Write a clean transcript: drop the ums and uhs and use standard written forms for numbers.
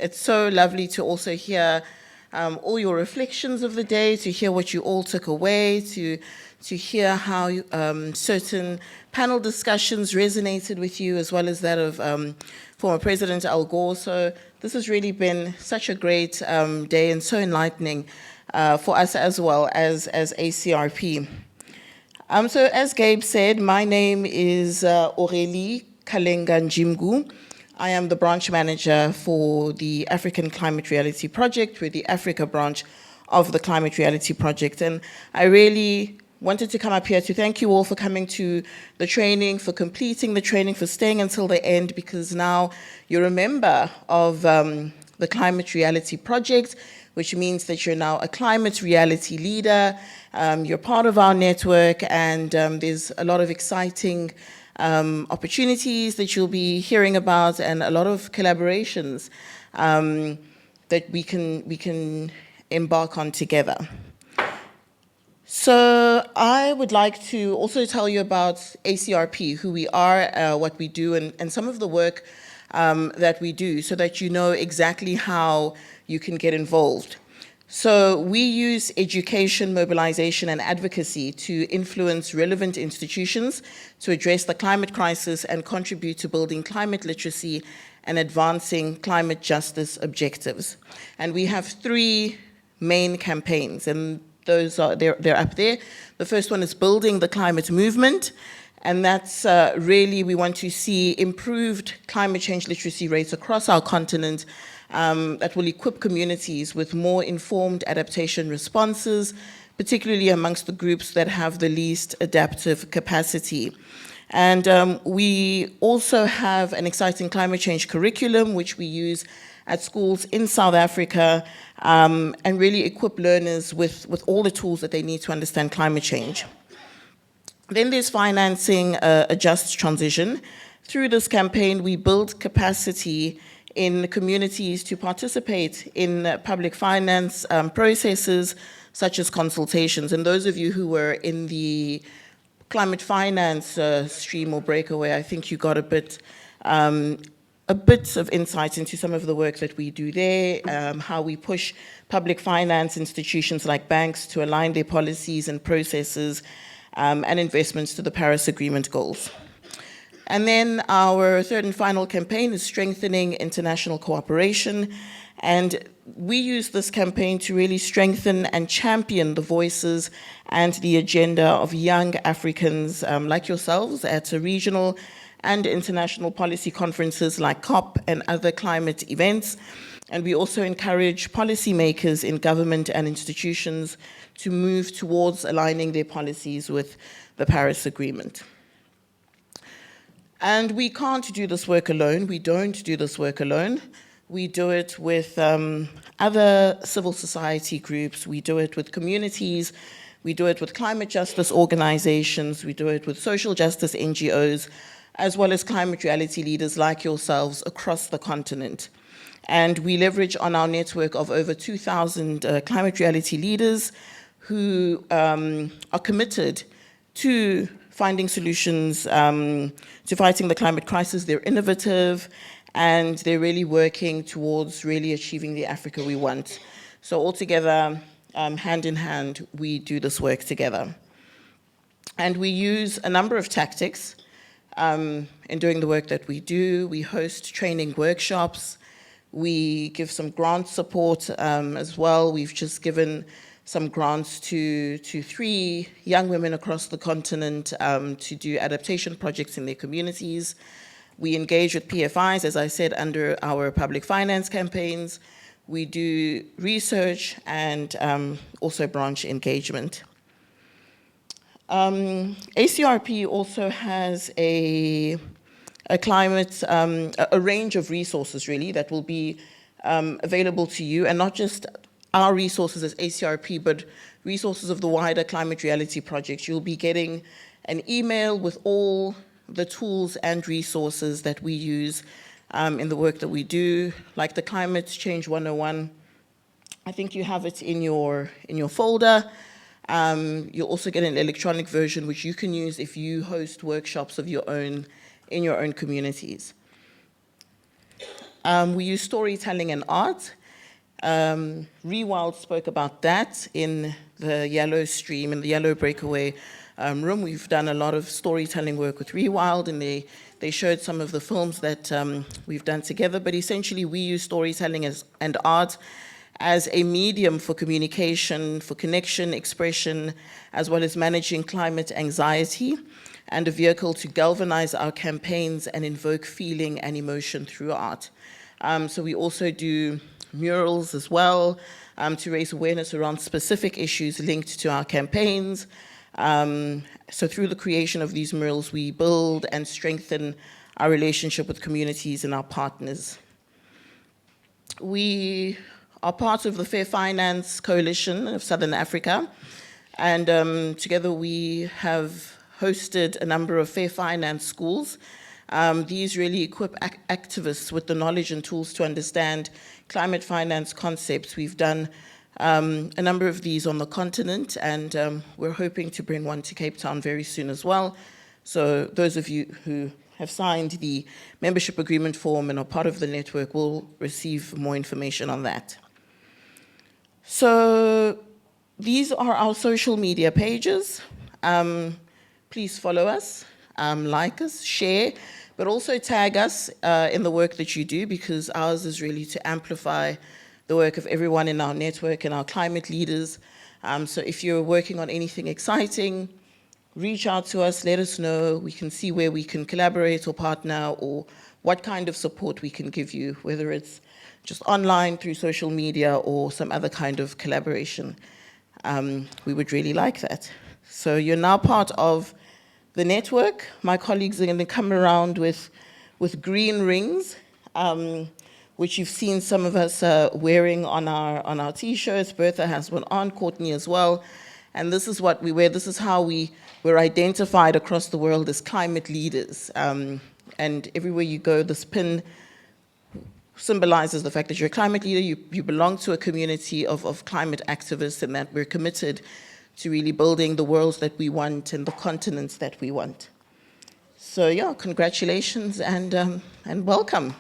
It's so lovely to also hear all your reflections of the day, to hear what you all took away, to hear how certain panel discussions resonated with you, as well as that of former President Al Gore. So this has really been such a great day and so enlightening for us as well as ACRP. So as Gabe said, my name is Aurélie Kalenga Njimgu. I am the branch manager for the African Climate Reality Project. We're the Africa branch of the Climate Reality Project. And I really wanted to come up here to thank you all for coming to the training, for completing the training, for staying until the end, because now you're a member of the Climate Reality Project, which means that you're now a climate reality leader. You're part of our network, and there's a lot of exciting opportunities that you'll be hearing about, and a lot of collaborations that we can embark on together. So I would like to also tell you about ACRP, who we are, what we do, and some of the work that we do, so that you know exactly how you can get involved. So we use education, mobilization, and advocacy to influence relevant institutions to address the climate crisis and contribute to building climate literacy and advancing climate justice objectives. And we have 3 main campaigns, and those are, they're up there. The first one is building the climate movement, and that's really, we want to see improved climate change literacy rates across our continent that will equip communities with more informed adaptation responses, particularly amongst the groups that have the least adaptive capacity. And we also have an exciting climate change curriculum, which we use at schools in South Africa, and really equip learners with all the tools that they need to understand climate change. Then there's financing a just transition. Through this campaign, we build capacity in communities to participate in public finance processes such as consultations. And those of you who were in the climate finance stream or breakaway, I think you got a bit of insight into some of the work that we do there, how we push public finance institutions like banks to align their policies and processes and investments to the Paris Agreement goals. And then our third and final campaign is strengthening international cooperation. And we use this campaign to really strengthen and champion the voices and the agenda of young Africans like yourselves at regional and international policy conferences like COP and other climate events. And we also encourage policymakers in government and institutions to move towards aligning their policies with the Paris Agreement. And we can't do this work alone. We don't do this work alone. We do it with other civil society groups. We do it with communities. We do it with climate justice organizations. We do it with social justice NGOs, as well as climate reality leaders like yourselves across the continent. And we leverage on our network of over 2,000 climate reality leaders who are committed to finding solutions to fighting the climate crisis. They're innovative, and they're really working towards really achieving the Africa we want. So all together, hand in hand, we do this work together. And we use a number of tactics in doing the work that we do. We host training workshops. We give some grant support as well. We've just given some grants to 3 young women across the continent to do adaptation projects in their communities. We engage with PFIs, as I said, under our public finance campaigns. We do research and also branch engagement. ACRP also has a climate, a range of resources really that will be available to you, and not just our resources as ACRP, but resources of the wider Climate Reality Project. You'll be getting an email with all the tools and resources that we use in the work that we do, like the Climate Change 101. I think you have it in your folder. You'll also get an electronic version which you can use if you host workshops of your own in your own communities. We use storytelling and art. Rewild spoke about that in the Yellow Stream, in the Yellow Breakaway room. We've done a lot of storytelling work with Rewild, and they showed some of the films that we've done together. But essentially, we use storytelling and art as a medium for communication, for connection, expression, as well as managing climate anxiety, and a vehicle to galvanize our campaigns and invoke feeling and emotion through art. So we also do murals as well, to raise awareness around specific issues linked to our campaigns. So through the creation of these murals, we build and strengthen our relationship with communities and our partners. We are part of the Fair Finance Coalition of Southern Africa, and together we have hosted a number of fair finance schools. These really equip activists with the knowledge and tools to understand climate finance concepts. We've done a number of these on the continent, and we're hoping to bring one to Cape Town very soon as well. So those of you who have signed the membership agreement form and are part of the network will receive more information on that. So these are our social media pages. Please follow us, like us, share, but also tag us in the work that you do, because ours is really to amplify the work of everyone in our network and our climate leaders. So if you're working on anything exciting, reach out to us, let us know. We can see where we can collaborate or partner, or what kind of support we can give you, whether it's just online through social media or some other kind of collaboration. We would really like that. So you're now part of the network. My colleagues are going to come around with green rings, which you've seen some of us wearing on our T-shirts. Bertha has one on, Courtney as well. And this is what we wear. This is how we're identified across the world as climate leaders. And everywhere you go, this pin symbolizes the fact that you're a climate leader, you belong to a community of climate activists, and that we're committed to really building the worlds that we want and the continents that we want. So yeah, congratulations and welcome.